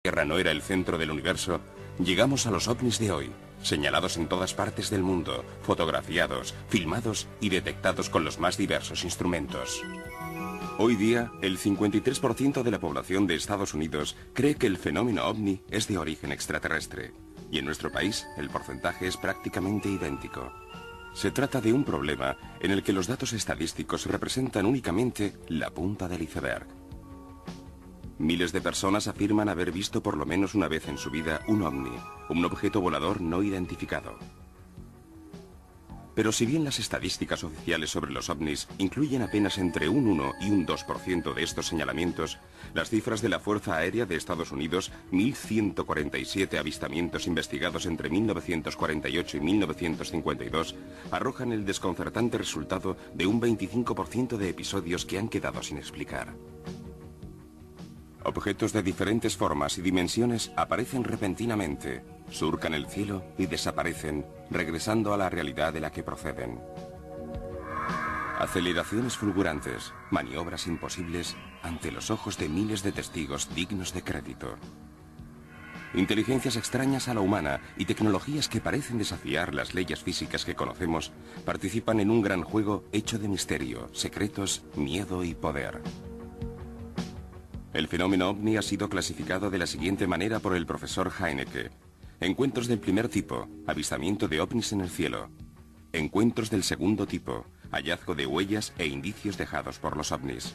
Tierra no era el centro del universo, llegamos a los ovnis de hoy, señalados en todas partes del mundo, fotografiados, filmados y detectados con los más diversos instrumentos. Hoy día, el 53% de la población de Estados Unidos cree que el fenómeno ovni es de origen extraterrestre, y en nuestro país el porcentaje es prácticamente idéntico. Se trata de un problema en el que los datos estadísticos representan únicamente la punta del iceberg. Miles de personas afirman haber visto por lo menos una vez en su vida un ovni, un objeto volador no identificado. Pero si bien las estadísticas oficiales sobre los ovnis incluyen apenas entre un 1 y un 2% de estos señalamientos, las cifras de la Fuerza Aérea de Estados Unidos, 1.147 avistamientos investigados entre 1948 y 1952, arrojan el desconcertante resultado de un 25% de episodios que han quedado sin explicar. Objetos de diferentes formas y dimensiones aparecen repentinamente, surcan el cielo y desaparecen, regresando a la realidad de la que proceden. Aceleraciones fulgurantes, maniobras imposibles ante los ojos de miles de testigos dignos de crédito. Inteligencias extrañas a la humana y tecnologías que parecen desafiar las leyes físicas que conocemos participan en un gran juego hecho de misterio, secretos, miedo y poder. El fenómeno ovni ha sido clasificado de la siguiente manera por el profesor Heinecke. Encuentros del primer tipo, avistamiento de ovnis en el cielo. Encuentros del segundo tipo, hallazgo de huellas e indicios dejados por los ovnis.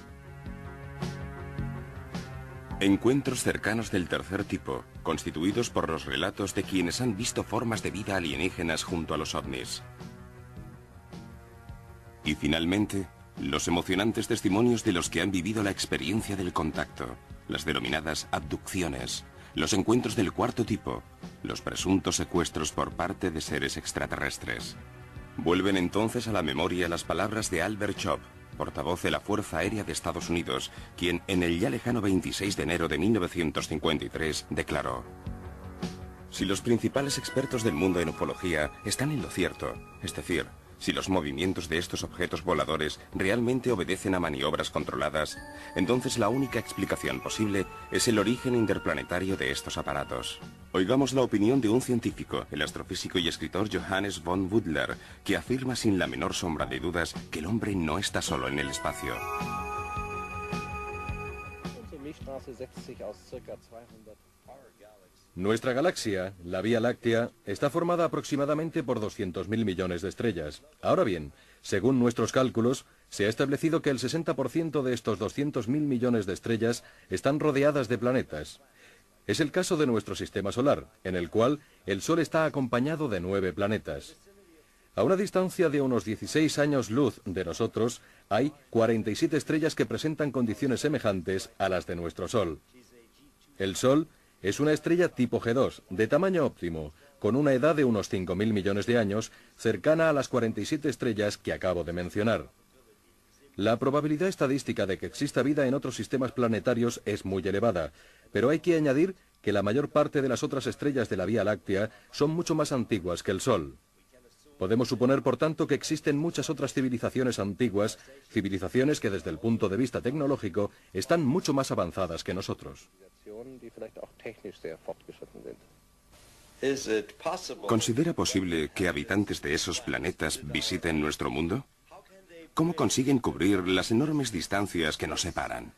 Encuentros cercanos del tercer tipo, constituidos por los relatos de quienes han visto formas de vida alienígenas junto a los ovnis. Y finalmente, los emocionantes testimonios de los que han vivido la experiencia del contacto, las denominadas abducciones, los encuentros del cuarto tipo, los presuntos secuestros por parte de seres extraterrestres. Vuelven entonces a la memoria las palabras de Albert Schopp, portavoz de la Fuerza Aérea de Estados Unidos, quien en el ya lejano 26 de enero de 1953 declaró: si los principales expertos del mundo en ufología están en lo cierto, es decir, si los movimientos de estos objetos voladores realmente obedecen a maniobras controladas, entonces la única explicación posible es el origen interplanetario de estos aparatos. Oigamos la opinión de un científico, el astrofísico y escritor Johannes von Butler, que afirma sin la menor sombra de dudas que el hombre no está solo en el espacio. Nuestra galaxia, la Vía Láctea, está formada aproximadamente por 200.000 millones de estrellas. Ahora bien, según nuestros cálculos, se ha establecido que el 60% de estos 200.000 millones de estrellas están rodeadas de planetas. Es el caso de nuestro sistema solar, en el cual el Sol está acompañado de 9 planetas. A una distancia de unos 16 años luz de nosotros, hay 47 estrellas que presentan condiciones semejantes a las de nuestro Sol. El Sol es una estrella tipo G2, de tamaño óptimo, con una edad de unos 5.000 millones de años, cercana a las 47 estrellas que acabo de mencionar. La probabilidad estadística de que exista vida en otros sistemas planetarios es muy elevada, pero hay que añadir que la mayor parte de las otras estrellas de la Vía Láctea son mucho más antiguas que el Sol. Podemos suponer, por tanto, que existen muchas otras civilizaciones antiguas, civilizaciones que desde el punto de vista tecnológico están mucho más avanzadas que nosotros. ¿Considera posible que habitantes de esos planetas visiten nuestro mundo? ¿Cómo consiguen cubrir las enormes distancias que nos separan?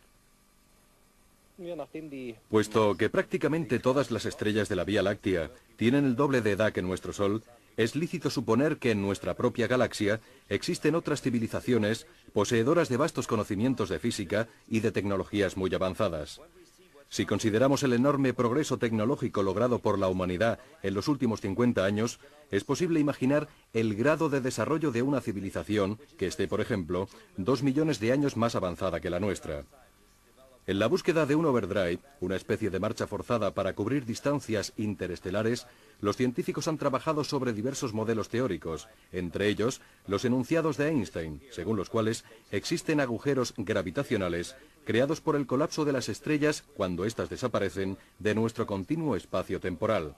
Puesto que prácticamente todas las estrellas de la Vía Láctea tienen el doble de edad que nuestro Sol, es lícito suponer que en nuestra propia galaxia existen otras civilizaciones poseedoras de vastos conocimientos de física y de tecnologías muy avanzadas. Si consideramos el enorme progreso tecnológico logrado por la humanidad en los últimos 50 años, es posible imaginar el grado de desarrollo de una civilización que esté, por ejemplo, 2 millones de años más avanzada que la nuestra. En la búsqueda de un overdrive, una especie de marcha forzada para cubrir distancias interestelares, los científicos han trabajado sobre diversos modelos teóricos, entre ellos los enunciados de Einstein, según los cuales existen agujeros gravitacionales creados por el colapso de las estrellas cuando éstas desaparecen de nuestro continuo espacio temporal.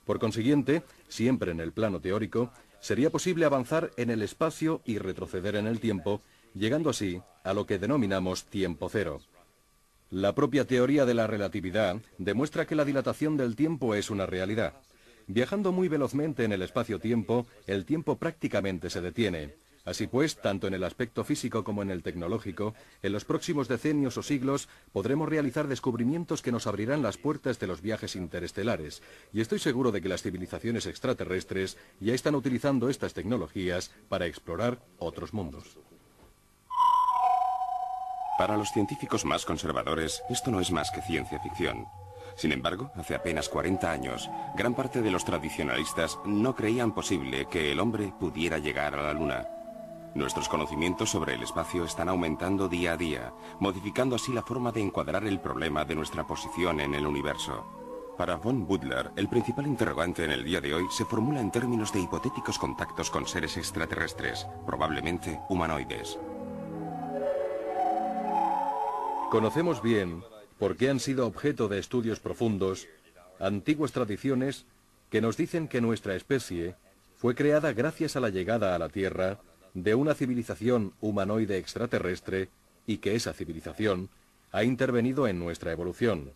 Por consiguiente, siempre en el plano teórico, sería posible avanzar en el espacio y retroceder en el tiempo, llegando así a lo que denominamos tiempo cero. La propia teoría de la relatividad demuestra que la dilatación del tiempo es una realidad. Viajando muy velozmente en el espacio-tiempo, el tiempo prácticamente se detiene. Así pues, tanto en el aspecto físico como en el tecnológico, en los próximos decenios o siglos podremos realizar descubrimientos que nos abrirán las puertas de los viajes interestelares. Y estoy seguro de que las civilizaciones extraterrestres ya están utilizando estas tecnologías para explorar otros mundos. Para los científicos más conservadores, esto no es más que ciencia ficción. Sin embargo, hace apenas 40 años, gran parte de los tradicionalistas no creían posible que el hombre pudiera llegar a la Luna. Nuestros conocimientos sobre el espacio están aumentando día a día, modificando así la forma de encuadrar el problema de nuestra posición en el universo. Para von Butler, el principal interrogante en el día de hoy se formula en términos de hipotéticos contactos con seres extraterrestres, probablemente humanoides. Conocemos bien, porque han sido objeto de estudios profundos, antiguas tradiciones que nos dicen que nuestra especie fue creada gracias a la llegada a la Tierra de una civilización humanoide extraterrestre y que esa civilización ha intervenido en nuestra evolución.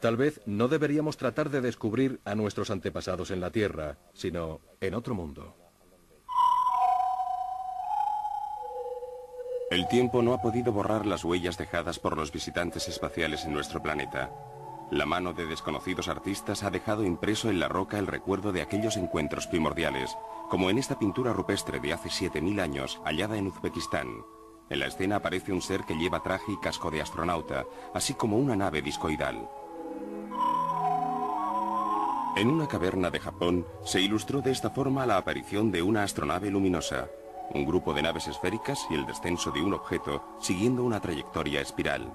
Tal vez no deberíamos tratar de descubrir a nuestros antepasados en la Tierra, sino en otro mundo. El tiempo no ha podido borrar las huellas dejadas por los visitantes espaciales en nuestro planeta. La mano de desconocidos artistas ha dejado impreso en la roca el recuerdo de aquellos encuentros primordiales, como en esta pintura rupestre de hace 7000 años, hallada en Uzbekistán. En la escena aparece un ser que lleva traje y casco de astronauta, así como una nave discoidal. En una caverna de Japón, se ilustró de esta forma la aparición de una astronave luminosa, un grupo de naves esféricas y el descenso de un objeto siguiendo una trayectoria espiral.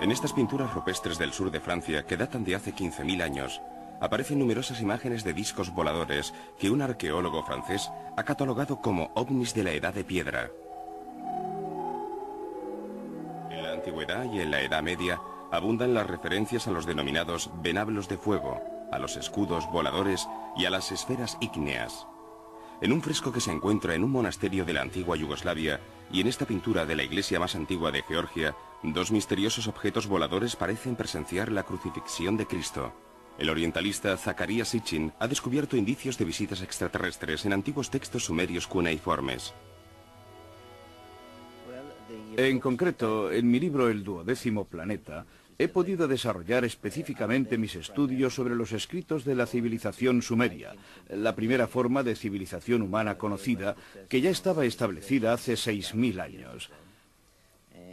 En estas pinturas rupestres del sur de Francia, que datan de hace 15.000 años, aparecen numerosas imágenes de discos voladores que un arqueólogo francés ha catalogado como ovnis de la Edad de Piedra. En la antigüedad y en la Edad Media abundan las referencias a los denominados venablos de fuego, a los escudos voladores y a las esferas ígneas. En un fresco que se encuentra en un monasterio de la antigua Yugoslavia y en esta pintura de la iglesia más antigua de Georgia, dos misteriosos objetos voladores parecen presenciar la crucifixión de Cristo. El orientalista Zakaria Sitchin ha descubierto indicios de visitas extraterrestres en antiguos textos sumerios cuneiformes. En concreto, en mi libro El 12º planeta, he podido desarrollar específicamente mis estudios sobre los escritos de la civilización sumeria, la primera forma de civilización humana conocida que ya estaba establecida hace 6000 años.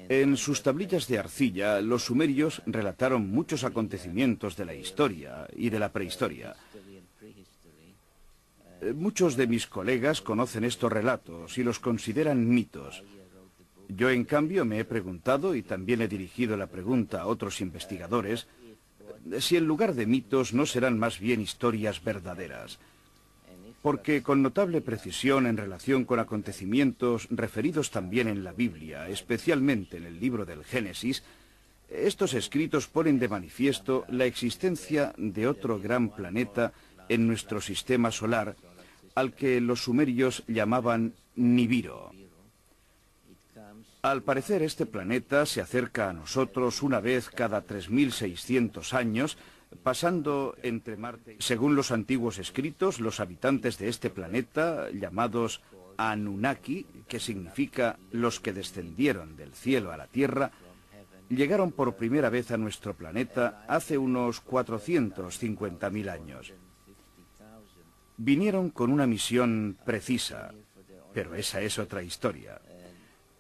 En sus tablillas de arcilla, los sumerios relataron muchos acontecimientos de la historia y de la prehistoria. Muchos de mis colegas conocen estos relatos y los consideran mitos. Yo, en cambio, me he preguntado, y también he dirigido la pregunta a otros investigadores, si en lugar de mitos no serán más bien historias verdaderas. Porque con notable precisión en relación con acontecimientos referidos también en la Biblia, especialmente en el libro del Génesis, estos escritos ponen de manifiesto la existencia de otro gran planeta en nuestro sistema solar, al que los sumerios llamaban Nibiru. Al parecer, este planeta se acerca a nosotros una vez cada 3600 años, pasando entre Marte. Según los antiguos escritos, los habitantes de este planeta, llamados Anunnaki, que significa los que descendieron del cielo a la Tierra, llegaron por primera vez a nuestro planeta hace unos 450.000 años. Vinieron con una misión precisa, pero esa es otra historia.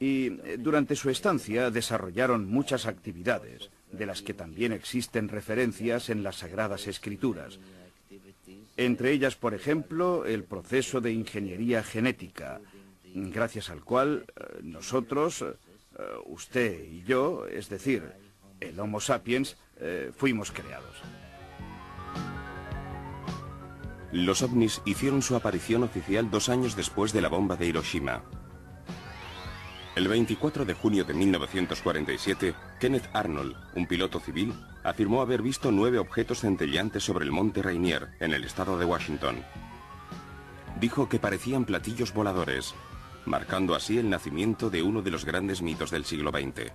Y durante su estancia desarrollaron muchas actividades, de las que también existen referencias en las Sagradas Escrituras. Entre ellas, por ejemplo, el proceso de ingeniería genética, gracias al cual nosotros, usted y yo, es decir, el Homo sapiens, fuimos creados. Los ovnis hicieron su aparición oficial 2 años después de la bomba de Hiroshima. El 24 de junio de 1947, Kenneth Arnold, un piloto civil, afirmó haber visto 9 objetos centelleantes sobre el monte Rainier, en el estado de Washington. Dijo que parecían platillos voladores. marcando así el nacimiento de uno de los grandes mitos del siglo XX.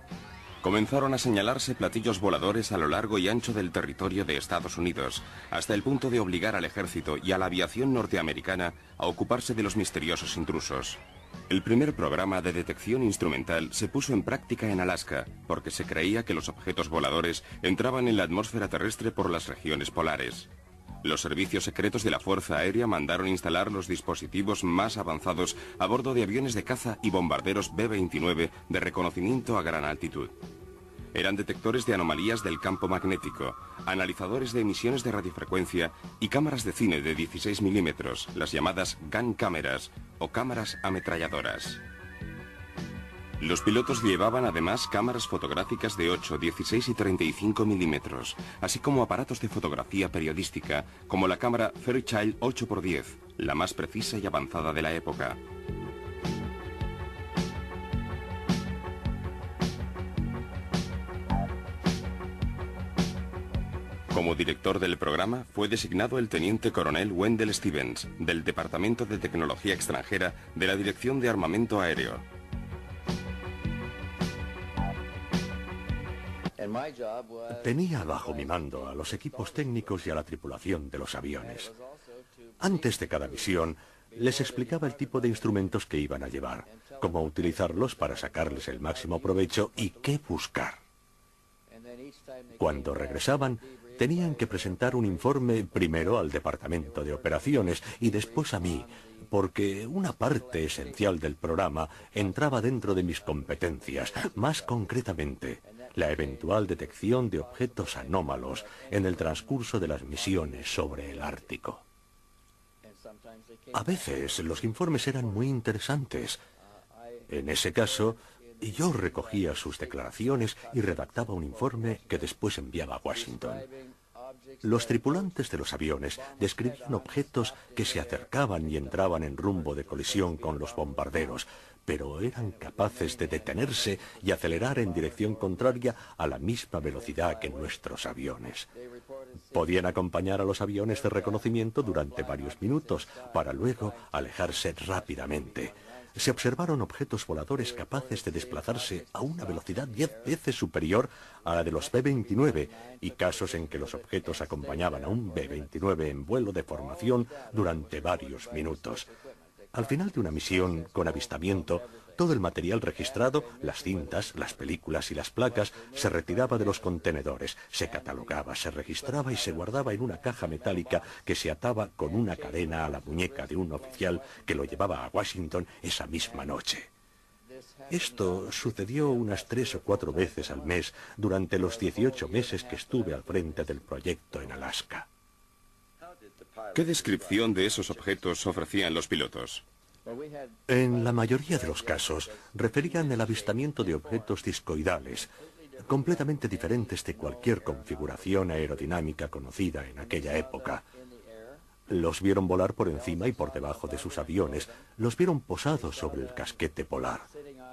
Comenzaron a señalarse platillos voladores a lo largo y ancho del territorio de Estados Unidos, hasta el punto de obligar al ejército y a la aviación norteamericana a ocuparse de los misteriosos intrusos. El primer programa de detección instrumental se puso en práctica en Alaska, porque se creía que los objetos voladores entraban en la atmósfera terrestre por las regiones polares. Los servicios secretos de la Fuerza Aérea mandaron instalar los dispositivos más avanzados a bordo de aviones de caza y bombarderos B-29 de reconocimiento a gran altitud. Eran detectores de anomalías del campo magnético, analizadores de emisiones de radiofrecuencia y cámaras de cine de 16 milímetros, las llamadas gun cámaras o cámaras ametralladoras. Los pilotos llevaban además cámaras fotográficas de 8, 16 y 35 milímetros, así como aparatos de fotografía periodística, como la cámara Fairchild 8x10, la más precisa y avanzada de la época. Como director del programa fue designado el teniente coronel Wendell Stevens, del Departamento de Tecnología Extranjera de la Dirección de Armamento Aéreo. Tenía bajo mi mando a los equipos técnicos y a la tripulación de los aviones. Antes de cada misión, les explicaba el tipo de instrumentos que iban a llevar, cómo utilizarlos para sacarles el máximo provecho y qué buscar. Cuando regresaban, tenían que presentar un informe primero al Departamento de Operaciones y después a mí, porque una parte esencial del programa entraba dentro de mis competencias, más concretamente, la eventual detección de objetos anómalos en el transcurso de las misiones sobre el Ártico. A veces los informes eran muy interesantes. En ese caso, yo recogía sus declaraciones y redactaba un informe que después enviaba a Washington. Los tripulantes de los aviones describían objetos que se acercaban y entraban en rumbo de colisión con los bombarderos, pero eran capaces de detenerse y acelerar en dirección contraria a la misma velocidad que nuestros aviones. Podían acompañar a los aviones de reconocimiento durante varios minutos, para luego alejarse rápidamente. Se observaron objetos voladores capaces de desplazarse a una velocidad 10 veces superior a la de los B-29 y casos en que los objetos acompañaban a un B-29 en vuelo de formación durante varios minutos. Al final de una misión con avistamiento, todo el material registrado, las cintas, las películas y las placas, se retiraba de los contenedores, se catalogaba, se registraba y se guardaba en una caja metálica que se ataba con una cadena a la muñeca de un oficial que lo llevaba a Washington esa misma noche. Esto sucedió unas 3 o 4 veces al mes durante los 18 meses que estuve al frente del proyecto en Alaska. ¿Qué descripción de esos objetos ofrecían los pilotos? En la mayoría de los casos, referían el avistamiento de objetos discoidales, completamente diferentes de cualquier configuración aerodinámica conocida en aquella época. Los vieron volar por encima y por debajo de sus aviones, los vieron posados sobre el casquete polar.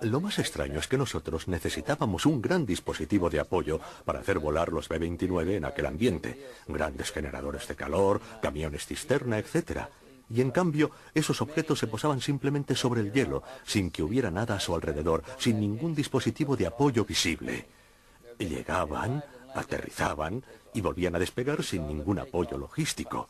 Lo más extraño es que nosotros necesitábamos un gran dispositivo de apoyo para hacer volar los B-29 en aquel ambiente. Grandes generadores de calor, camiones cisterna, etc. Y en cambio, esos objetos se posaban simplemente sobre el hielo, sin que hubiera nada a su alrededor, sin ningún dispositivo de apoyo visible. Llegaban, aterrizaban y volvían a despegar sin ningún apoyo logístico.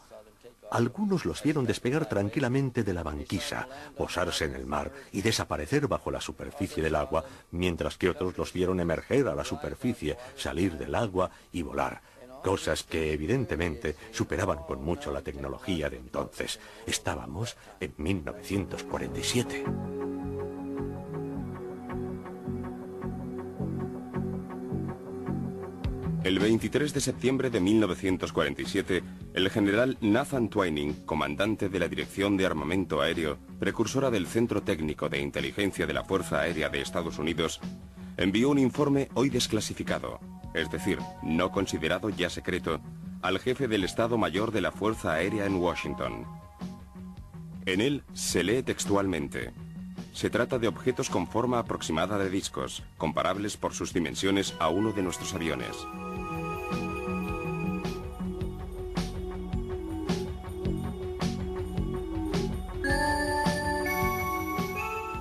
Algunos los vieron despegar tranquilamente de la banquisa, posarse en el mar y desaparecer bajo la superficie del agua, mientras que otros los vieron emerger a la superficie, salir del agua y volar. Cosas que evidentemente superaban con mucho la tecnología de entonces. Estábamos en 1947. El 23 de septiembre de 1947, el general Nathan Twining, comandante de la Dirección de Armamento Aéreo, precursora del Centro Técnico de Inteligencia de la Fuerza Aérea de Estados Unidos, envió un informe hoy desclasificado, es decir, no considerado ya secreto, al jefe del Estado Mayor de la Fuerza Aérea en Washington. En él se lee textualmente: se trata de objetos con forma aproximada de discos, comparables por sus dimensiones a uno de nuestros aviones.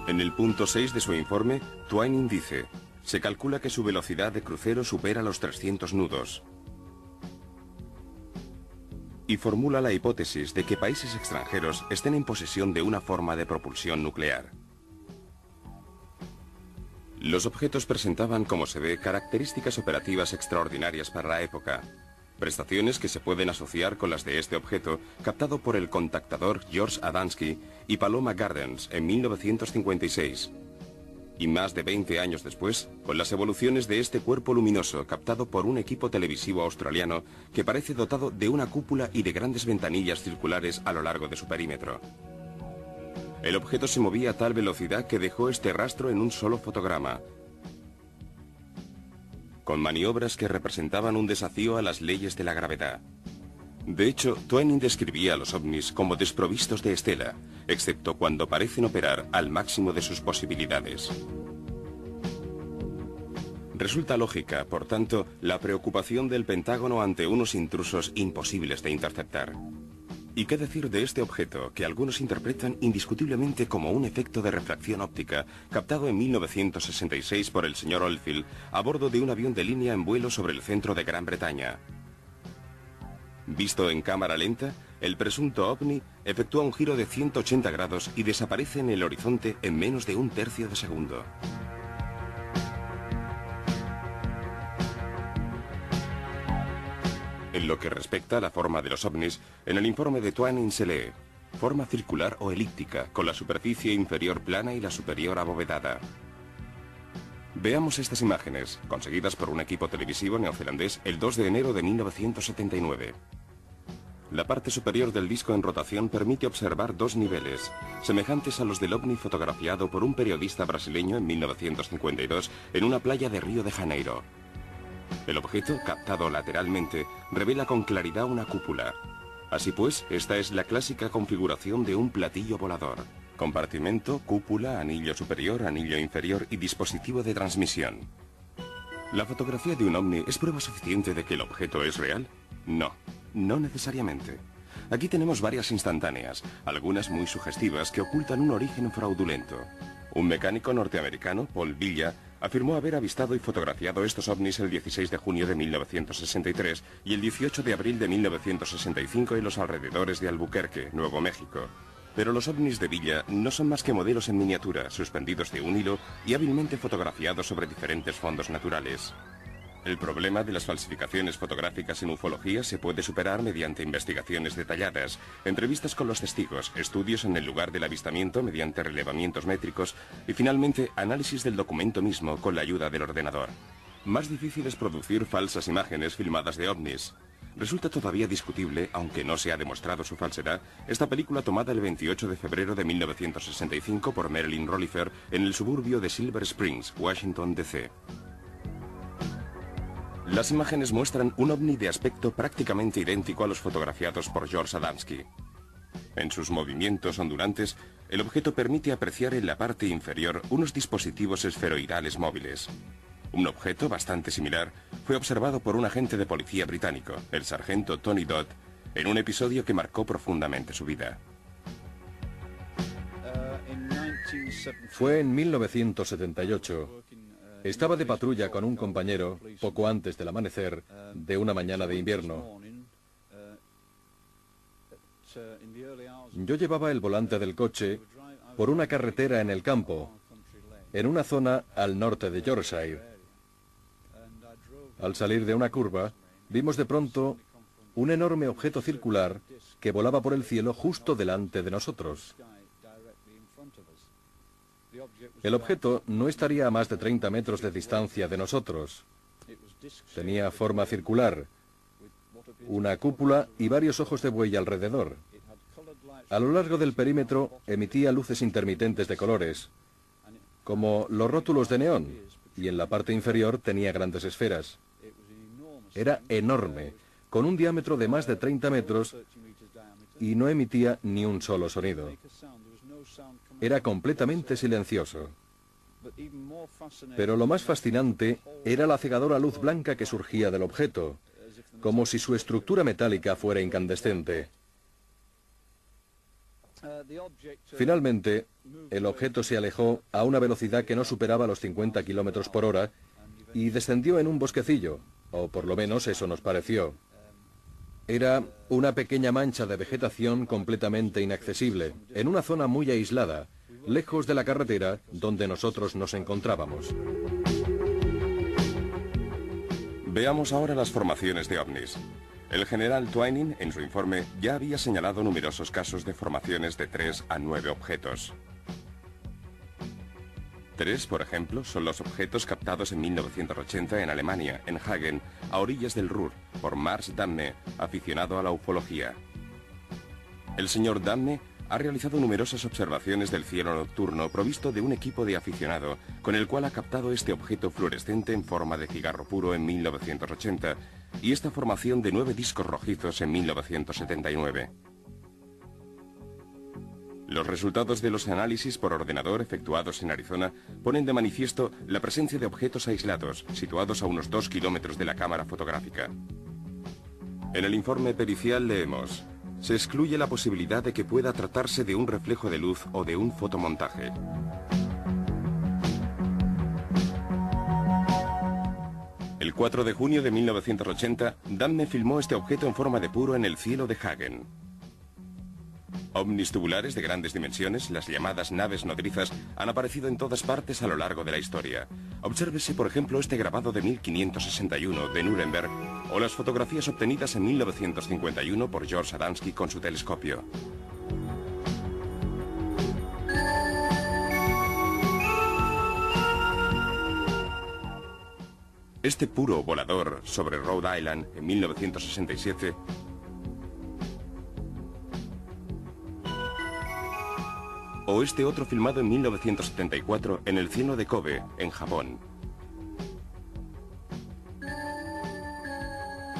En el punto 6 de su informe, Twining dice: se calcula que su velocidad de crucero supera los 300 nudos. Y formula la hipótesis de que países extranjeros estén en posesión de una forma de propulsión nuclear. Los objetos presentaban, como se ve, características operativas extraordinarias para la época. Prestaciones que se pueden asociar con las de este objeto, captado por el contactador George Adamski y Paloma Gardens en 1956. Y más de 20 años después, con las evoluciones de este cuerpo luminoso captado por un equipo televisivo australiano que parece dotado de una cúpula y de grandes ventanillas circulares a lo largo de su perímetro. El objeto se movía a tal velocidad que dejó este rastro en un solo fotograma, con maniobras que representaban un desafío a las leyes de la gravedad. De hecho, Twining describía a los ovnis como desprovistos de estela, excepto cuando parecen operar al máximo de sus posibilidades. Resulta lógica, por tanto, la preocupación del Pentágono ante unos intrusos imposibles de interceptar. ¿Y qué decir de este objeto, que algunos interpretan indiscutiblemente como un efecto de refracción óptica, captado en 1966 por el señor Oldfield a bordo de un avión de línea en vuelo sobre el centro de Gran Bretaña? Visto en cámara lenta, el presunto ovni efectúa un giro de 180 grados y desaparece en el horizonte en menos de un tercio de segundo. En lo que respecta a la forma de los ovnis, en el informe de Twining se lee: forma circular o elíptica, con la superficie inferior plana y la superior abovedada. Veamos estas imágenes, conseguidas por un equipo televisivo neozelandés el 2 de enero de 1979. La parte superior del disco en rotación permite observar dos niveles, semejantes a los del ovni fotografiado por un periodista brasileño en 1952 en una playa de Río de Janeiro. El objeto, captado lateralmente, revela con claridad una cúpula. Así pues, esta es la clásica configuración de un platillo volador: compartimento, cúpula, anillo superior, anillo inferior y dispositivo de transmisión. ¿La fotografía de un ovni es prueba suficiente de que el objeto es real? No, no necesariamente. Aquí tenemos varias instantáneas, algunas muy sugestivas, que ocultan un origen fraudulento. Un mecánico norteamericano, Paul Villa, afirmó haber avistado y fotografiado estos ovnis el 16 de junio de 1963 y el 18 de abril de 1965 en los alrededores de Albuquerque, Nuevo México. Pero los ovnis de Villa no son más que modelos en miniatura, suspendidos de un hilo y hábilmente fotografiados sobre diferentes fondos naturales. El problema de las falsificaciones fotográficas en ufología se puede superar mediante investigaciones detalladas, entrevistas con los testigos, estudios en el lugar del avistamiento mediante relevamientos métricos y finalmente análisis del documento mismo con la ayuda del ordenador. Más difícil es producir falsas imágenes filmadas de ovnis. Resulta todavía discutible, aunque no se ha demostrado su falsedad, esta película tomada el 28 de febrero de 1965 por Marilyn Rollifer en el suburbio de Silver Springs, Washington, D.C. Las imágenes muestran un ovni de aspecto prácticamente idéntico a los fotografiados por George Adamski. En sus movimientos ondulantes, el objeto permite apreciar en la parte inferior unos dispositivos esferoidales móviles. Un objeto bastante similar fue observado por un agente de policía británico, el sargento Tony Dodd, en un episodio que marcó profundamente su vida. Fue en 1978. Estaba de patrulla con un compañero poco antes del amanecer de una mañana de invierno. Yo llevaba el volante del coche por una carretera en el campo, en una zona al norte de Yorkshire. Al salir de una curva, vimos de pronto un enorme objeto circular que volaba por el cielo justo delante de nosotros. El objeto no estaría a más de 30 metros de distancia de nosotros. Tenía forma circular, una cúpula y varios ojos de buey alrededor. A lo largo del perímetro emitía luces intermitentes de colores, como los rótulos de neón, y en la parte inferior tenía grandes esferas. Era enorme, con un diámetro de más de 30 metros y no emitía ni un solo sonido. Era completamente silencioso. Pero lo más fascinante era la cegadora luz blanca que surgía del objeto, como si su estructura metálica fuera incandescente. Finalmente, el objeto se alejó a una velocidad que no superaba los 50 kilómetros por hora y descendió en un bosquecillo, o por lo menos eso nos pareció. Era una pequeña mancha de vegetación completamente inaccesible, en una zona muy aislada, lejos de la carretera donde nosotros nos encontrábamos. Veamos ahora las formaciones de ovnis. El general Twining, en su informe, ya había señalado numerosos casos de formaciones de 3 a 9 objetos. 3, por ejemplo, son los objetos captados en 1980 en Alemania, en Hagen, a orillas del Ruhr, por Mars Damme, aficionado a la ufología. El señor Damme ha realizado numerosas observaciones del cielo nocturno provisto de un equipo de aficionado, con el cual ha captado este objeto fluorescente en forma de cigarro puro en 1980 y esta formación de 9 discos rojizos en 1979. Los resultados de los análisis por ordenador efectuados en Arizona ponen de manifiesto la presencia de objetos aislados, situados a unos 2 kilómetros de la cámara fotográfica. En el informe pericial leemos: se excluye la posibilidad de que pueda tratarse de un reflejo de luz o de un fotomontaje. El 4 de junio de 1980, Damme filmó este objeto en forma de puro en el cielo de Hagen. Ovnis tubulares de grandes dimensiones, las llamadas naves nodrizas, han aparecido en todas partes a lo largo de la historia. Obsérvese, por ejemplo, este grabado de 1561 de Nuremberg o las fotografías obtenidas en 1951 por George Adamski con su telescopio. Este puro volador sobre Rhode Island en 1967 o este otro filmado en 1974 en el cielo de Kobe, en Japón.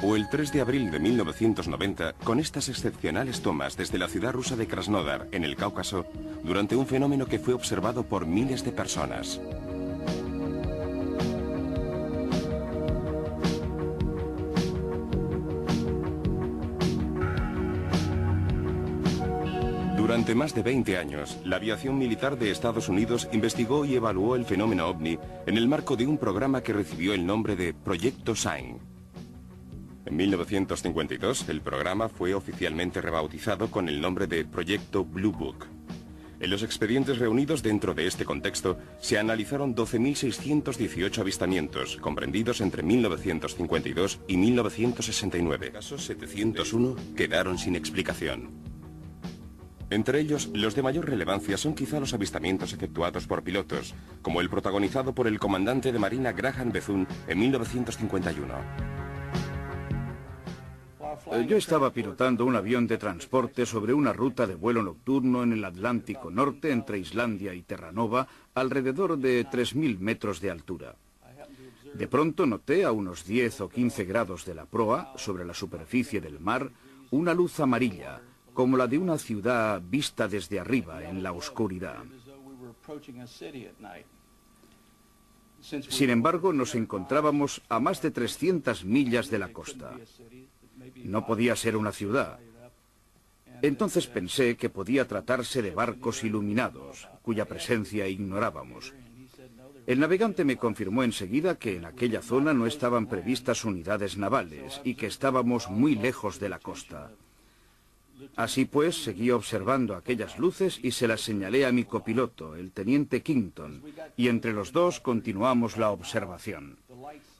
O el 3 de abril de 1990, con estas excepcionales tomas desde la ciudad rusa de Krasnodar, en el Cáucaso, durante un fenómeno que fue observado por miles de personas. Durante más de 20 años, la aviación militar de Estados Unidos investigó y evaluó el fenómeno ovni en el marco de un programa que recibió el nombre de Proyecto Sign. En 1952, el programa fue oficialmente rebautizado con el nombre de Proyecto Blue Book. En los expedientes reunidos dentro de este contexto, se analizaron 12.618 avistamientos, comprendidos entre 1952 y 1969. Casos 701 quedaron sin explicación. Entre ellos, los de mayor relevancia son quizá los avistamientos efectuados por pilotos, como el protagonizado por el comandante de Marina Graham Bethune en 1951. Yo estaba pilotando un avión de transporte sobre una ruta de vuelo nocturno en el Atlántico Norte entre Islandia y Terranova, alrededor de 3.000 metros de altura. De pronto noté a unos 10 o 15 grados de la proa, sobre la superficie del mar, una luz amarilla, como la de una ciudad vista desde arriba en la oscuridad. Sin embargo, nos encontrábamos a más de 300 millas de la costa. No podía ser una ciudad. Entonces pensé que podía tratarse de barcos iluminados, cuya presencia ignorábamos. El navegante me confirmó enseguida que en aquella zona no estaban previstas unidades navales y que estábamos muy lejos de la costa. Así pues, seguí observando aquellas luces y se las señalé a mi copiloto, el teniente Kington, y entre los dos continuamos la observación.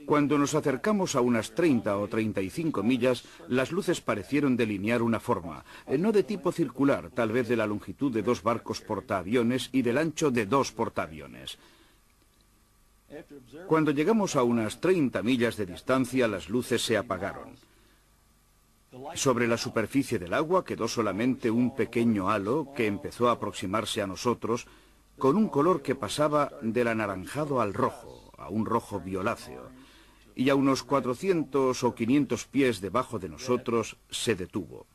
Cuando nos acercamos a unas 30 o 35 millas, las luces parecieron delinear una forma, no de tipo circular, tal vez de la longitud de 2 barcos portaaviones y del ancho de 2 portaaviones. Cuando llegamos a unas 30 millas de distancia, las luces se apagaron. Sobre la superficie del agua quedó solamente un pequeño halo que empezó a aproximarse a nosotros con un color que pasaba del anaranjado al rojo, a un rojo violáceo, y a unos 400 o 500 pies debajo de nosotros se detuvo.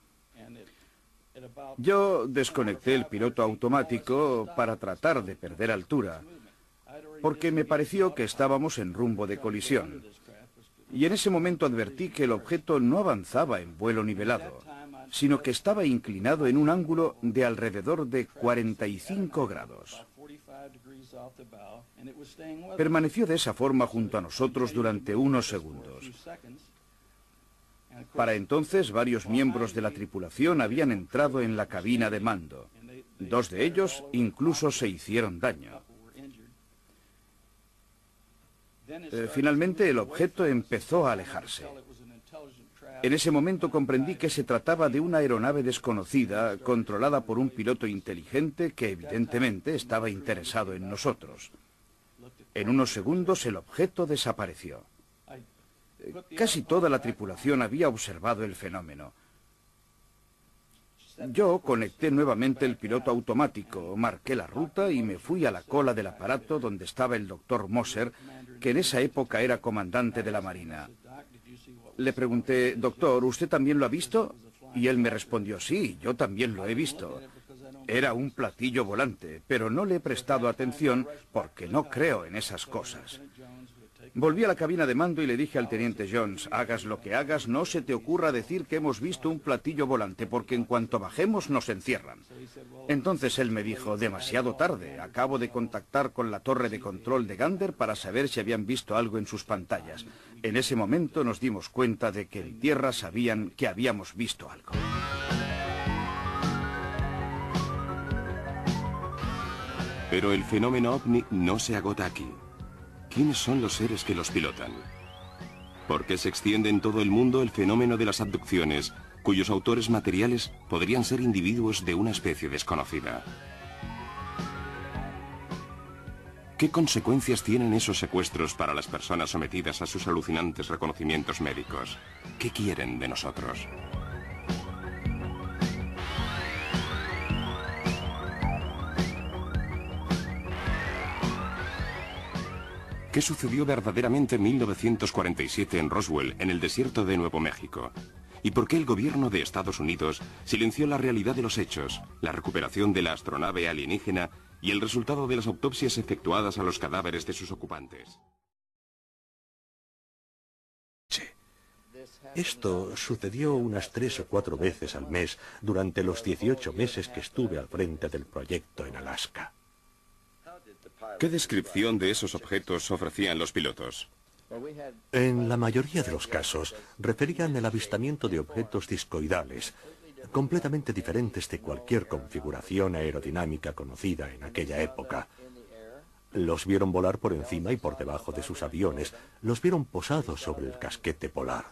Yo desconecté el piloto automático para tratar de perder altura, porque me pareció que estábamos en rumbo de colisión. Y en ese momento advertí que el objeto no avanzaba en vuelo nivelado. sino que estaba inclinado en un ángulo de alrededor de 45 grados. Permaneció de esa forma junto a nosotros durante unos segundos. Para entonces, varios miembros de la tripulación habían entrado en la cabina de mando. 2 de ellos incluso se hicieron daño. Finalmente, el objeto empezó a alejarse. En ese momento comprendí que se trataba de una aeronave desconocida, controlada por un piloto inteligente que evidentemente estaba interesado en nosotros. En unos segundos el objeto desapareció. Casi toda la tripulación había observado el fenómeno. Yo conecté nuevamente el piloto automático, marqué la ruta y me fui a la cola del aparato donde estaba el doctor Moser, que en esa época era comandante de la Marina. Le pregunté, doctor, ¿usted también lo ha visto? Y él me respondió, sí, yo también lo he visto. Era un platillo volante, pero no le he prestado atención porque no creo en esas cosas. Volví a la cabina de mando y le dije al teniente Jones, hagas lo que hagas, no se te ocurra decir que hemos visto un platillo volante, porque en cuanto bajemos nos encierran. Entonces él me dijo, demasiado tarde, acabo de contactar con la torre de control de Gander para saber si habían visto algo en sus pantallas. En ese momento nos dimos cuenta de que en tierra sabían que habíamos visto algo. Pero el fenómeno ovni no se agota aquí. ¿Quiénes son los seres que los pilotan? ¿Por qué se extiende en todo el mundo el fenómeno de las abducciones, cuyos autores materiales podrían ser individuos de una especie desconocida? ¿Qué consecuencias tienen esos secuestros para las personas sometidas a sus alucinantes reconocimientos médicos? ¿Qué quieren de nosotros? ¿Qué sucedió verdaderamente en 1947 en Roswell, en el desierto de Nuevo México? ¿Y por qué el gobierno de Estados Unidos silenció la realidad de los hechos, la recuperación de la astronave alienígena y el resultado de las autopsias efectuadas a los cadáveres de sus ocupantes? Esto sucedió unas 3 o 4 veces al mes durante los 18 meses que estuve al frente del proyecto en Alaska. ¿Qué descripción de esos objetos ofrecían los pilotos? En la mayoría de los casos, referían el avistamiento de objetos discoidales, completamente diferentes de cualquier configuración aerodinámica conocida en aquella época. Los vieron volar por encima y por debajo de sus aviones, los vieron posados sobre el casquete polar.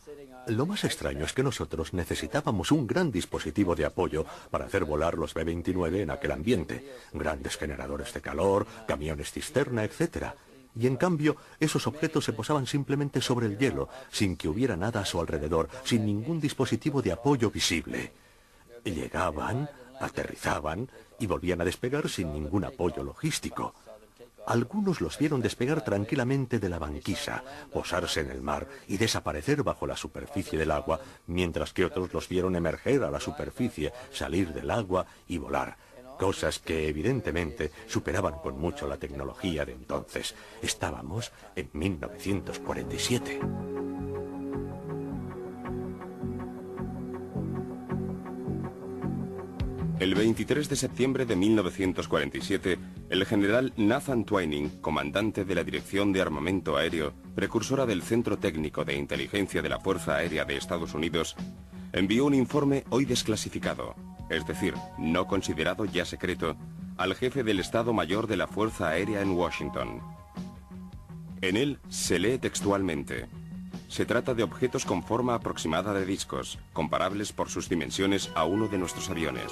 Lo más extraño es que nosotros necesitábamos un gran dispositivo de apoyo para hacer volar los B-29 en aquel ambiente. Grandes generadores de calor, camiones cisterna, etc. Y en cambio, esos objetos se posaban simplemente sobre el hielo, sin que hubiera nada a su alrededor, sin ningún dispositivo de apoyo visible. Llegaban, aterrizaban y volvían a despegar sin ningún apoyo logístico. Algunos los vieron despegar tranquilamente de la banquisa, posarse en el mar y desaparecer bajo la superficie del agua, mientras que otros los vieron emerger a la superficie, salir del agua y volar. Cosas que evidentemente superaban con mucho la tecnología de entonces. Estábamos en 1947. El 23 de septiembre de 1947, el general Nathan Twining, comandante de la Dirección de Armamento Aéreo, precursora del Centro Técnico de Inteligencia de la Fuerza Aérea de Estados Unidos, envió un informe hoy desclasificado, es decir, no considerado ya secreto, al jefe del Estado Mayor de la Fuerza Aérea en Washington. En él se lee textualmente: se trata de objetos con forma aproximada de discos, comparables por sus dimensiones a uno de nuestros aviones.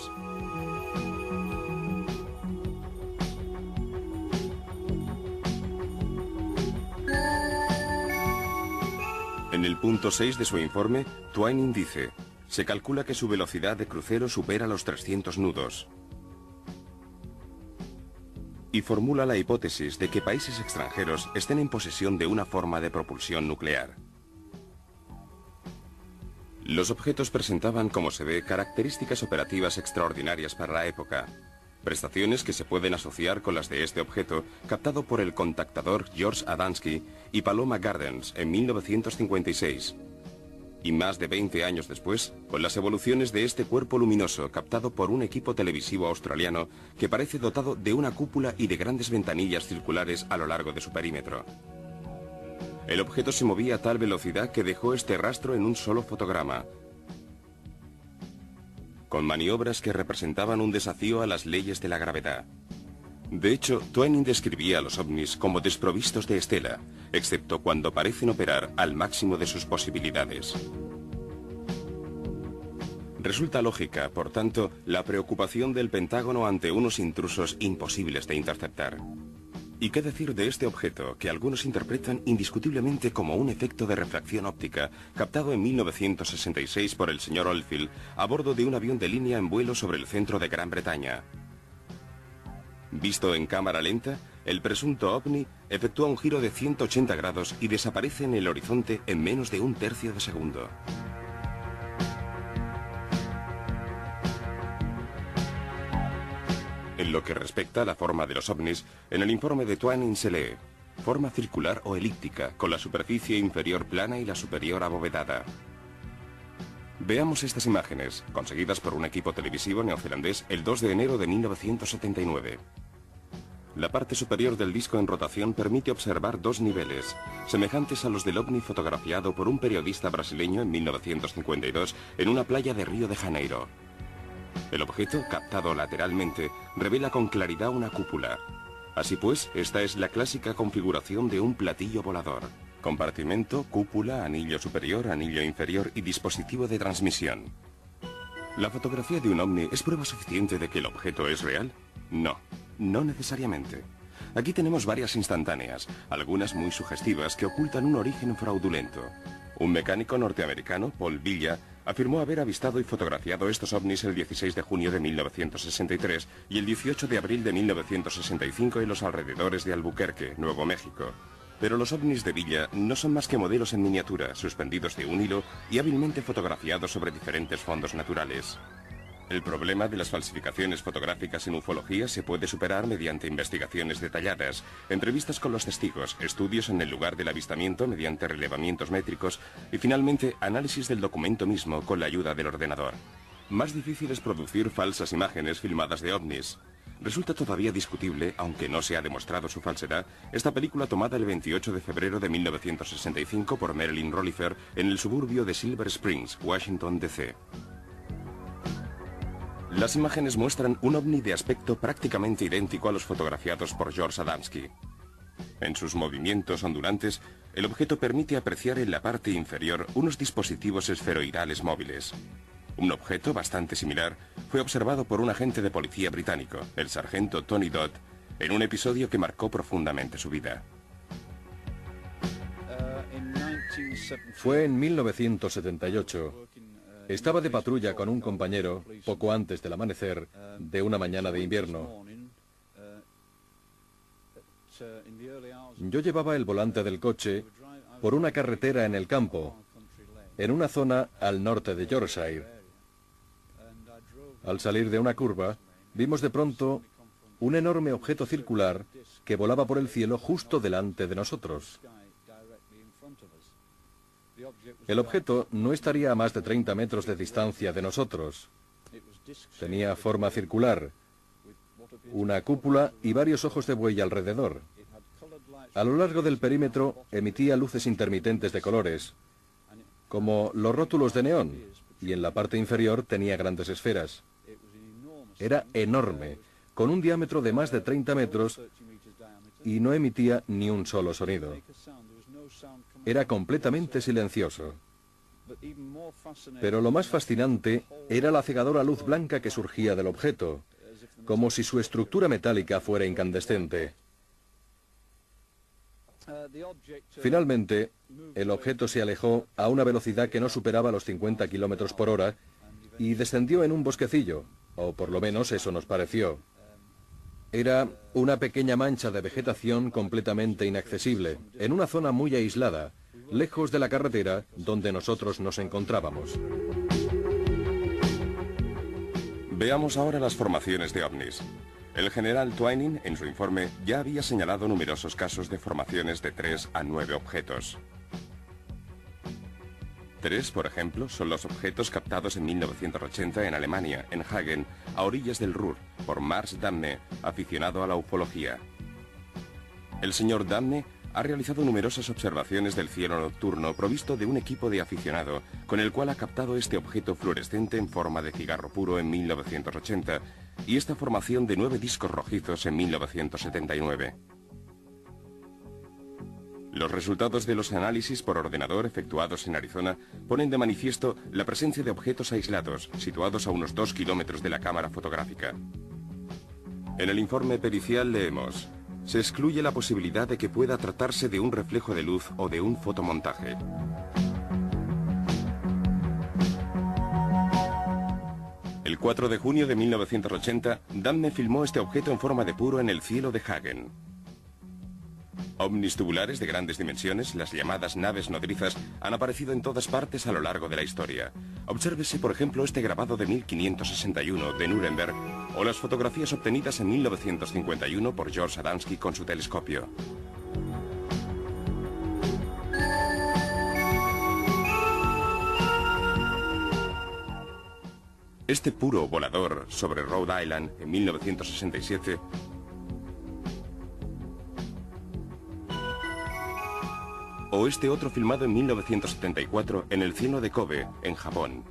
En el punto 6 de su informe, Twining dice: se calcula que su velocidad de crucero supera los 300 nudos. Y formula la hipótesis de que países extranjeros estén en posesión de una forma de propulsión nuclear. Los objetos presentaban, como se ve, características operativas extraordinarias para la época, prestaciones que se pueden asociar con las de este objeto, captado por el contactador George Adamski y Paloma Gardens en 1956. Y más de 20 años después, con las evoluciones de este cuerpo luminoso captado por un equipo televisivo australiano que parece dotado de una cúpula y de grandes ventanillas circulares a lo largo de su perímetro. El objeto se movía a tal velocidad que dejó este rastro en un solo fotograma, con maniobras que representaban un desafío a las leyes de la gravedad. De hecho, Twining describía a los ovnis como desprovistos de estela, excepto cuando parecen operar al máximo de sus posibilidades. Resulta lógica, por tanto, la preocupación del Pentágono ante unos intrusos imposibles de interceptar. ¿Y qué decir de este objeto, que algunos interpretan indiscutiblemente como un efecto de refracción óptica, captado en 1966 por el señor Oldfield a bordo de un avión de línea en vuelo sobre el centro de Gran Bretaña? Visto en cámara lenta, el presunto ovni efectúa un giro de 180 grados y desaparece en el horizonte en menos de un tercio de segundo. En lo que respecta a la forma de los ovnis, en el informe de Twining se lee: forma circular o elíptica, con la superficie inferior plana y la superior abovedada. Veamos estas imágenes, conseguidas por un equipo televisivo neozelandés el 2 de enero de 1979. La parte superior del disco en rotación permite observar dos niveles, semejantes a los del ovni fotografiado por un periodista brasileño en 1952 en una playa de Río de Janeiro. El objeto, captado lateralmente, revela con claridad una cúpula. Así pues, esta es la clásica configuración de un platillo volador. Compartimento, cúpula, anillo superior, anillo inferior y dispositivo de transmisión. ¿La fotografía de un ovni es prueba suficiente de que el objeto es real? No, no necesariamente. Aquí tenemos varias instantáneas, algunas muy sugestivas que ocultan un origen fraudulento. Un mecánico norteamericano, Paul Villa, afirmó haber avistado y fotografiado estos ovnis el 16 de junio de 1963 y el 18 de abril de 1965 en los alrededores de Albuquerque, Nuevo México. Pero los ovnis de Villa no son más que modelos en miniatura, suspendidos de un hilo y hábilmente fotografiados sobre diferentes fondos naturales. El problema de las falsificaciones fotográficas en ufología se puede superar mediante investigaciones detalladas, entrevistas con los testigos, estudios en el lugar del avistamiento mediante relevamientos métricos y finalmente análisis del documento mismo con la ayuda del ordenador. Más difícil es producir falsas imágenes filmadas de ovnis. Resulta todavía discutible, aunque no se ha demostrado su falsedad, esta película tomada el 28 de febrero de 1965 por Marilyn Rollifer en el suburbio de Silver Springs, Washington, D.C. Las imágenes muestran un ovni de aspecto prácticamente idéntico a los fotografiados por George Adamski. En sus movimientos ondulantes, el objeto permite apreciar en la parte inferior unos dispositivos esferoidales móviles. Un objeto bastante similar fue observado por un agente de policía británico, el sargento Tony Dodd, en un episodio que marcó profundamente su vida. Fue en 1978. Estaba de patrulla con un compañero poco antes del amanecer de una mañana de invierno. Yo llevaba el volante del coche por una carretera en el campo, en una zona al norte de Yorkshire. Al salir de una curva, vimos de pronto un enorme objeto circular que volaba por el cielo justo delante de nosotros. El objeto no estaría a más de 30 metros de distancia de nosotros. Tenía forma circular, una cúpula y varios ojos de buey alrededor. A lo largo del perímetro emitía luces intermitentes de colores, como los rótulos de neón, y en la parte inferior tenía grandes esferas. Era enorme, con un diámetro de más de 30 metros y no emitía ni un solo sonido. Era completamente silencioso. Pero lo más fascinante era la cegadora luz blanca que surgía del objeto, como si su estructura metálica fuera incandescente. Finalmente, el objeto se alejó a una velocidad que no superaba los 50 kilómetros por hora y descendió en un bosquecillo, o por lo menos eso nos pareció. Era una pequeña mancha de vegetación completamente inaccesible, en una zona muy aislada, lejos de la carretera donde nosotros nos encontrábamos. Veamos ahora las formaciones de ovnis. El general Twining, en su informe, ya había señalado numerosos casos de formaciones de 3 a 9 objetos. Tres, por ejemplo, son los objetos captados en 1980 en Alemania, en Hagen, a orillas del Ruhr, por Mars Damme, aficionado a la ufología. El señor Damme ha realizado numerosas observaciones del cielo nocturno provisto de un equipo de aficionado con el cual ha captado este objeto fluorescente en forma de cigarro puro en 1980 y esta formación de 9 discos rojizos en 1979. Los resultados de los análisis por ordenador efectuados en Arizona ponen de manifiesto la presencia de objetos aislados situados a unos 2 kilómetros de la cámara fotográfica. En el informe pericial leemos: se excluye la posibilidad de que pueda tratarse de un reflejo de luz o de un fotomontaje. El 4 de junio de 1980, Damme filmó este objeto en forma de puro en el cielo de Hagen. Ovnis tubulares de grandes dimensiones, las llamadas naves nodrizas, han aparecido en todas partes a lo largo de la historia. Obsérvese, por ejemplo, este grabado de 1561 de Nuremberg o las fotografías obtenidas en 1951 por George Adamski con su telescopio. Este puro volador sobre Rhode Island en 1967 o este otro filmado en 1974 en el cielo de Kobe, en Japón.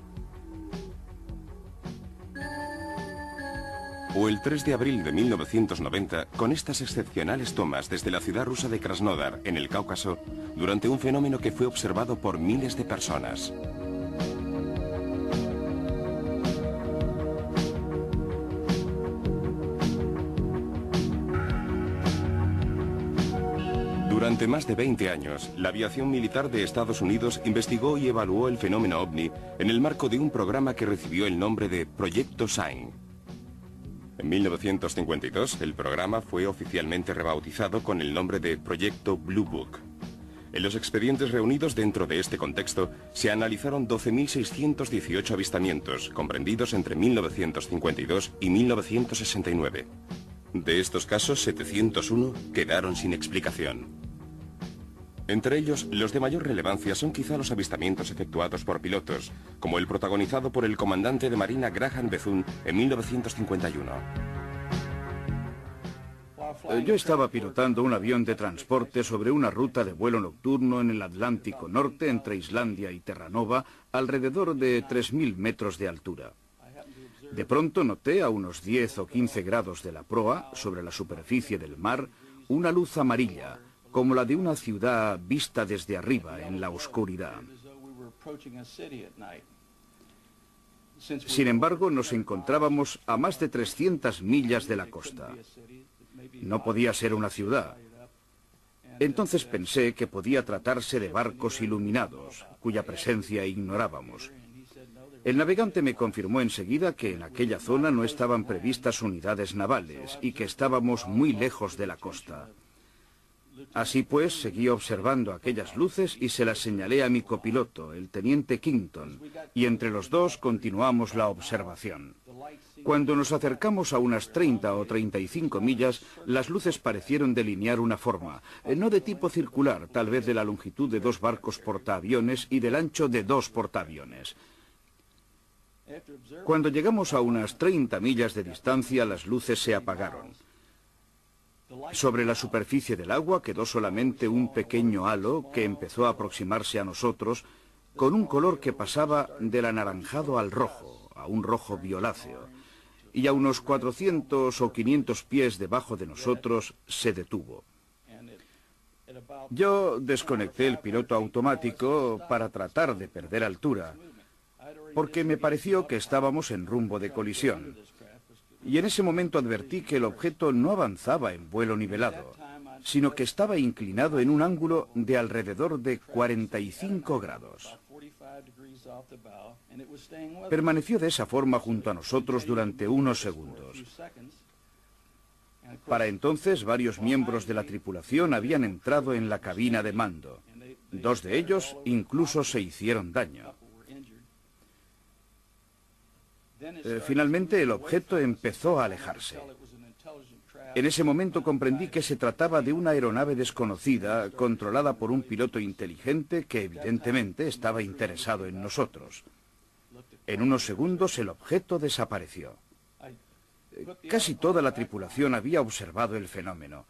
O el 3 de abril de 1990 con estas excepcionales tomas desde la ciudad rusa de Krasnodar, en el Cáucaso, durante un fenómeno que fue observado por miles de personas. Durante más de 20 años, la aviación militar de Estados Unidos investigó y evaluó el fenómeno ovni en el marco de un programa que recibió el nombre de Proyecto Sign. En 1952, el programa fue oficialmente rebautizado con el nombre de Proyecto Blue Book. En los expedientes reunidos dentro de este contexto, se analizaron 12.618 avistamientos, comprendidos entre 1952 y 1969. De estos casos, 701 quedaron sin explicación. Entre ellos, los de mayor relevancia son quizá los avistamientos efectuados por pilotos, como el protagonizado por el comandante de Marina Graham Bethune en 1951. Yo estaba pilotando un avión de transporte sobre una ruta de vuelo nocturno en el Atlántico Norte entre Islandia y Terranova, alrededor de 3.000 metros de altura. De pronto noté a unos 10 o 15 grados de la proa, sobre la superficie del mar, una luz amarilla, como la de una ciudad vista desde arriba en la oscuridad. Sin embargo, nos encontrábamos a más de 300 millas de la costa. No podía ser una ciudad. Entonces pensé que podía tratarse de barcos iluminados, cuya presencia ignorábamos. El navegante me confirmó enseguida que en aquella zona no estaban previstas unidades navales y que estábamos muy lejos de la costa. Así pues, seguí observando aquellas luces y se las señalé a mi copiloto, el teniente Kington, y entre los dos continuamos la observación. Cuando nos acercamos a unas 30 o 35 millas, las luces parecieron delinear una forma, no de tipo circular, tal vez de la longitud de 2 barcos portaaviones y del ancho de 2 portaaviones. Cuando llegamos a unas 30 millas de distancia, las luces se apagaron. Sobre la superficie del agua quedó solamente un pequeño halo que empezó a aproximarse a nosotros con un color que pasaba del anaranjado al rojo, a un rojo violáceo, y a unos 400 o 500 pies debajo de nosotros se detuvo. Yo desconecté el piloto automático para tratar de perder altura, porque me pareció que estábamos en rumbo de colisión. Y en ese momento advertí que el objeto no avanzaba en vuelo nivelado, sino que estaba inclinado en un ángulo de alrededor de 45 grados. Permaneció de esa forma junto a nosotros durante unos segundos. Para entonces, varios miembros de la tripulación habían entrado en la cabina de mando. 2 de ellos incluso se hicieron daño. Finalmente el objeto empezó a alejarse. En ese momento comprendí que se trataba de una aeronave desconocida, controlada por un piloto inteligente que evidentemente estaba interesado en nosotros. En unos segundos el objeto desapareció. Casi toda la tripulación había observado el fenómeno.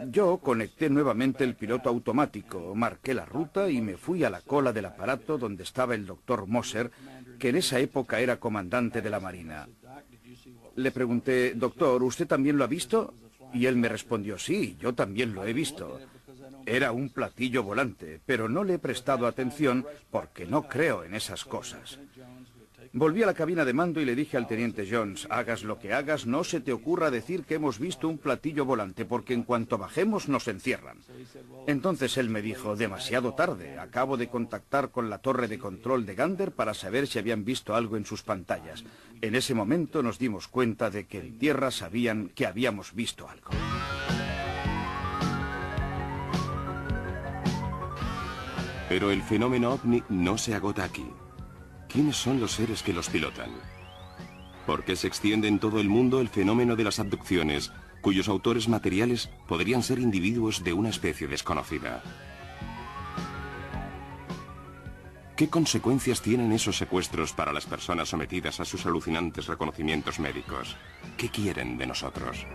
Yo conecté nuevamente el piloto automático, marqué la ruta y me fui a la cola del aparato donde estaba el doctor Moser, que en esa época era comandante de la Marina. Le pregunté, doctor, ¿usted también lo ha visto? Y él me respondió, sí, yo también lo he visto. Era un platillo volante, pero no le he prestado atención porque no creo en esas cosas. Volví a la cabina de mando y le dije al teniente Jones, hagas lo que hagas, no se te ocurra decir que hemos visto un platillo volante, porque en cuanto bajemos nos encierran. Entonces él me dijo, demasiado tarde, acabo de contactar con la torre de control de Gander para saber si habían visto algo en sus pantallas. En ese momento nos dimos cuenta de que en tierra sabían que habíamos visto algo. Pero el fenómeno ovni no se agota aquí. ¿Quiénes son los seres que los pilotan? ¿Por qué se extiende en todo el mundo el fenómeno de las abducciones, cuyos autores materiales podrían ser individuos de una especie desconocida? ¿Qué consecuencias tienen esos secuestros para las personas sometidas a sus alucinantes reconocimientos médicos? ¿Qué quieren de nosotros?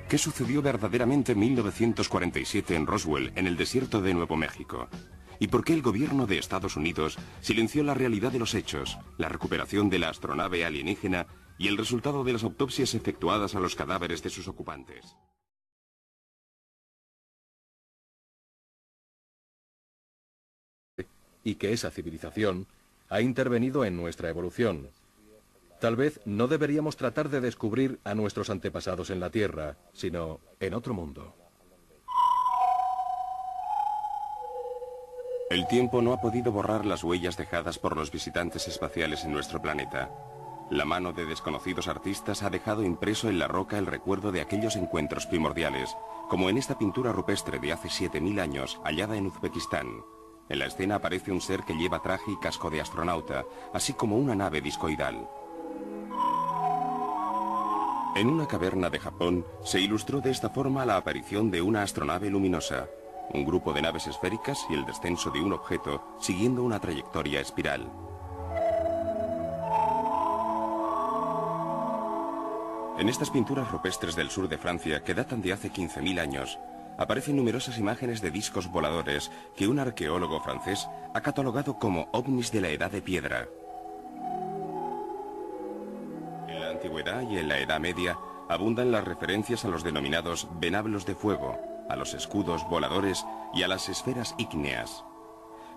¿Qué sucedió verdaderamente en 1947 en Roswell, en el desierto de Nuevo México? ¿Y por qué el gobierno de Estados Unidos silenció la realidad de los hechos, la recuperación de la astronave alienígena y el resultado de las autopsias efectuadas a los cadáveres de sus ocupantes? Y que esa civilización ha intervenido en nuestra evolución. Tal vez no deberíamos tratar de descubrir a nuestros antepasados en la Tierra, sino en otro mundo. El tiempo no ha podido borrar las huellas dejadas por los visitantes espaciales en nuestro planeta. La mano de desconocidos artistas ha dejado impreso en la roca el recuerdo de aquellos encuentros primordiales, como en esta pintura rupestre de hace 7000 años, hallada en Uzbekistán. En la escena aparece un ser que lleva traje y casco de astronauta, así como una nave discoidal. En una caverna de Japón se ilustró de esta forma la aparición de una astronave luminosa, un grupo de naves esféricas y el descenso de un objeto siguiendo una trayectoria espiral. En estas pinturas rupestres del sur de Francia, que datan de hace 15.000 años, aparecen numerosas imágenes de discos voladores que un arqueólogo francés ha catalogado como ovnis de la Edad de Piedra. En la antigüedad y en la Edad Media abundan las referencias a los denominados venablos de fuego, a los escudos voladores y a las esferas ígneas.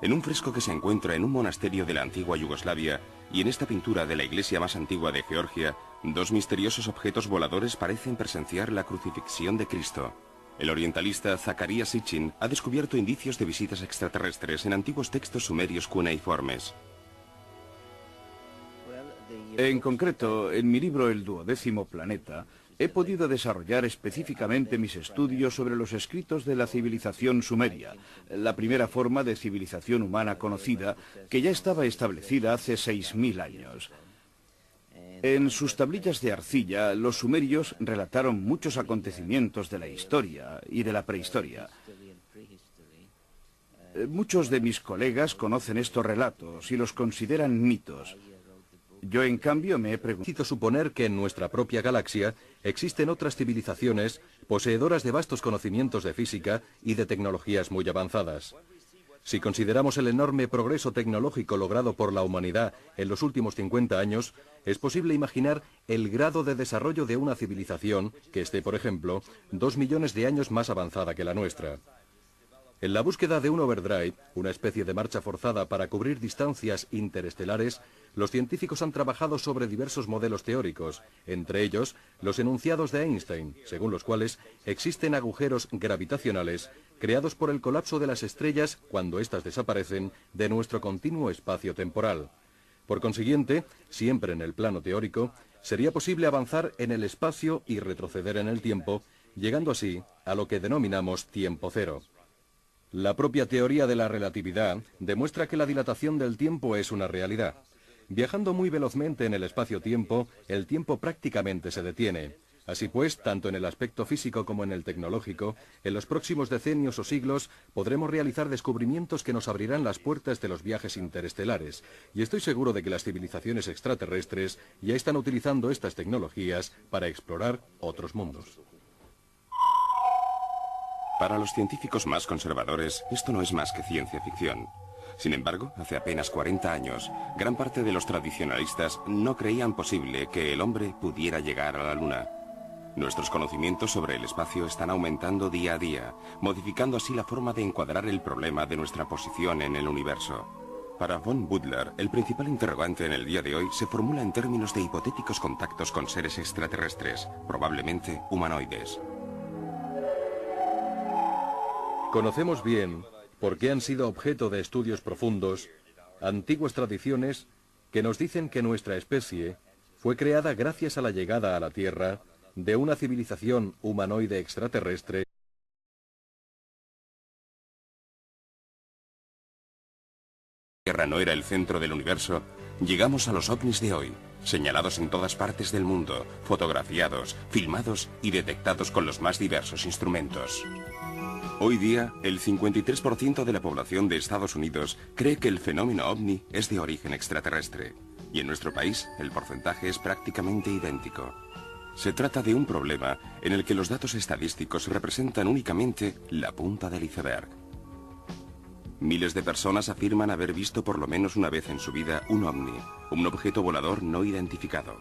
En un fresco que se encuentra en un monasterio de la antigua Yugoslavia y en esta pintura de la iglesia más antigua de Georgia, dos misteriosos objetos voladores parecen presenciar la crucifixión de Cristo. El orientalista Zacarías Sitchin ha descubierto indicios de visitas extraterrestres en antiguos textos sumerios cuneiformes. En concreto, en mi libro El 12º planeta, he podido desarrollar específicamente mis estudios sobre los escritos de la civilización sumeria, la primera forma de civilización humana conocida, que ya estaba establecida hace 6000 años. En sus tablillas de arcilla, los sumerios relataron muchos acontecimientos de la historia y de la prehistoria. Muchos de mis colegas conocen estos relatos y los consideran mitos. Yo, en cambio, me he preguntado... suponer que en nuestra propia galaxia existen otras civilizaciones poseedoras de vastos conocimientos de física y de tecnologías muy avanzadas. Si consideramos el enorme progreso tecnológico logrado por la humanidad en los últimos 50 años, es posible imaginar el grado de desarrollo de una civilización que esté, por ejemplo, 2 millones de años más avanzada que la nuestra. En la búsqueda de un overdrive, una especie de marcha forzada para cubrir distancias interestelares, los científicos han trabajado sobre diversos modelos teóricos, entre ellos los enunciados de Einstein, según los cuales existen agujeros gravitacionales creados por el colapso de las estrellas cuando éstas desaparecen de nuestro continuo espacio temporal. Por consiguiente, siempre en el plano teórico, sería posible avanzar en el espacio y retroceder en el tiempo, llegando así a lo que denominamos tiempo cero. La propia teoría de la relatividad demuestra que la dilatación del tiempo es una realidad. Viajando muy velozmente en el espacio-tiempo, el tiempo prácticamente se detiene. Así pues, tanto en el aspecto físico como en el tecnológico, en los próximos decenios o siglos podremos realizar descubrimientos que nos abrirán las puertas de los viajes interestelares. Y estoy seguro de que las civilizaciones extraterrestres ya están utilizando estas tecnologías para explorar otros mundos. Para los científicos más conservadores, esto no es más que ciencia ficción. Sin embargo, hace apenas 40 años, gran parte de los tradicionalistas no creían posible que el hombre pudiera llegar a la Luna. Nuestros conocimientos sobre el espacio están aumentando día a día, modificando así la forma de encuadrar el problema de nuestra posición en el universo. Para von Butler, el principal interrogante en el día de hoy se formula en términos de hipotéticos contactos con seres extraterrestres, probablemente humanoides. Conocemos bien, porque han sido objeto de estudios profundos, antiguas tradiciones que nos dicen que nuestra especie fue creada gracias a la llegada a la Tierra de una civilización humanoide extraterrestre. La Tierra no era el centro del universo, llegamos a los ovnis de hoy, señalados en todas partes del mundo, fotografiados, filmados y detectados con los más diversos instrumentos. Hoy día, el 53% de la población de Estados Unidos cree que el fenómeno ovni es de origen extraterrestre, y en nuestro país el porcentaje es prácticamente idéntico. Se trata de un problema en el que los datos estadísticos representan únicamente la punta del iceberg. Miles de personas afirman haber visto por lo menos una vez en su vida un ovni, un objeto volador no identificado.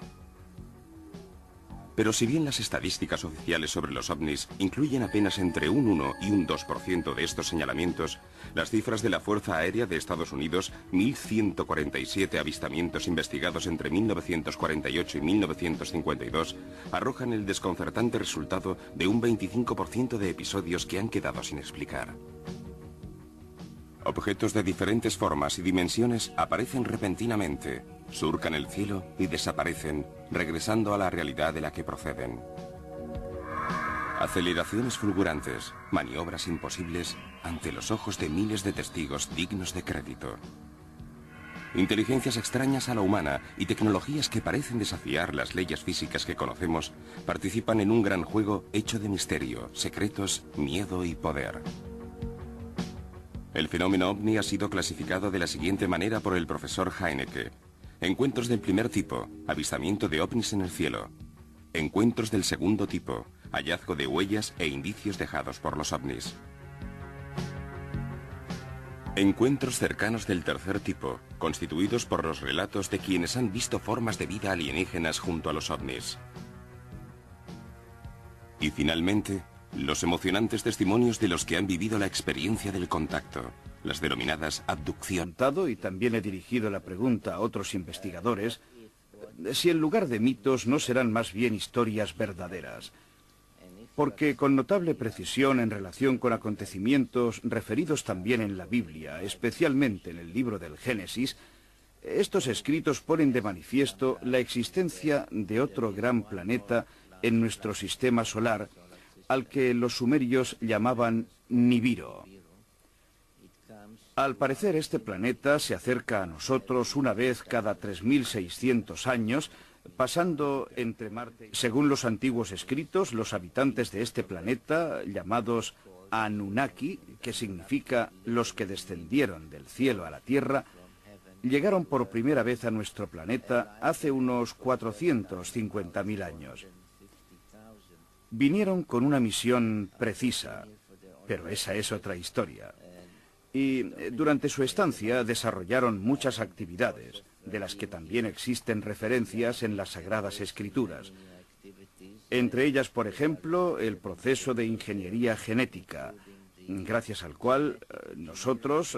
Pero si bien las estadísticas oficiales sobre los ovnis incluyen apenas entre un 1 y un 2% de estos señalamientos, las cifras de la Fuerza Aérea de Estados Unidos, 1.147 avistamientos investigados entre 1948 y 1952, arrojan el desconcertante resultado de un 25% de episodios que han quedado sin explicar. Objetos de diferentes formas y dimensiones aparecen repentinamente, surcan el cielo y desaparecen, regresando a la realidad de la que proceden. Aceleraciones fulgurantes, maniobras imposibles ante los ojos de miles de testigos dignos de crédito. Inteligencias extrañas a la humana y tecnologías que parecen desafiar las leyes físicas que conocemos participan en un gran juego hecho de misterio, secretos, miedo y poder. El fenómeno ovni ha sido clasificado de la siguiente manera por el profesor Heinecke. Encuentros del primer tipo, avistamiento de ovnis en el cielo. Encuentros del segundo tipo, hallazgo de huellas e indicios dejados por los ovnis. Encuentros cercanos del tercer tipo, constituidos por los relatos de quienes han visto formas de vida alienígenas junto a los ovnis. Y finalmente, los emocionantes testimonios de los que han vivido la experiencia del contacto, las denominadas abducciones. Y también he dirigido la pregunta a otros investigadores si en lugar de mitos no serán más bien historias verdaderas. Porque con notable precisión en relación con acontecimientos referidos también en la Biblia, especialmente en el libro del Génesis, estos escritos ponen de manifiesto la existencia de otro gran planeta en nuestro sistema solar, al que los sumerios llamaban Nibiru. Al parecer este planeta se acerca a nosotros una vez cada 3.600 años, pasando entre Marte. Según los antiguos escritos, los habitantes de este planeta, llamados Anunnaki, que significa los que descendieron del cielo a la Tierra, llegaron por primera vez a nuestro planeta hace unos 450.000 años. Vinieron con una misión precisa, pero esa es otra historia. Y durante su estancia desarrollaron muchas actividades, de las que también existen referencias en las Sagradas Escrituras. Entre ellas, por ejemplo, el proceso de ingeniería genética, gracias al cual nosotros,